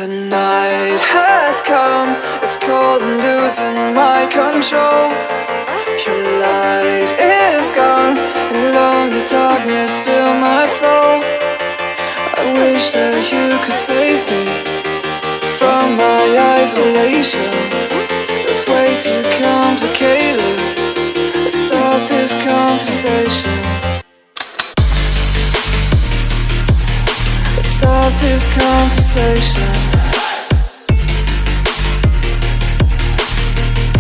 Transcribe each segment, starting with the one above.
The night has come, it's cold and losing my control. Your light is gone, and lonely darkness fill my soul. I wish that you could save me from my isolation. It's way too complicated. Let's stop this conversation. Let's stop this conversation.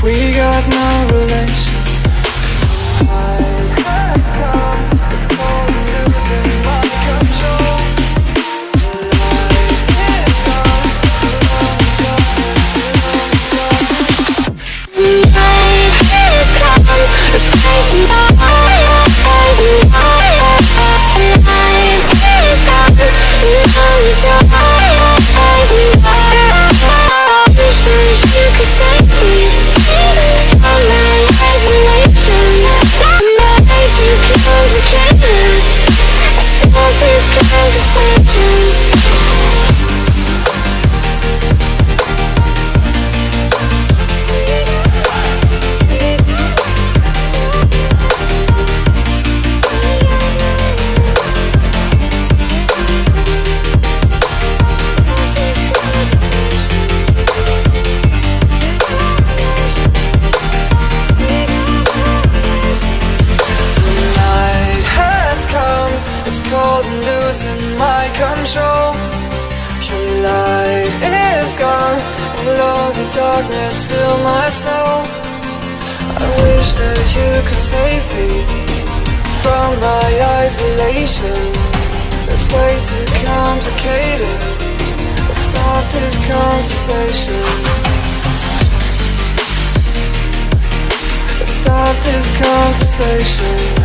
We got no relation. It's crazy. Cold and losing my control. Your light is gone, and lonely darkness fill my soul. I wish that you could save me from my isolation. It's way too complicated. Let's stop this conversation. Let's stop this conversation.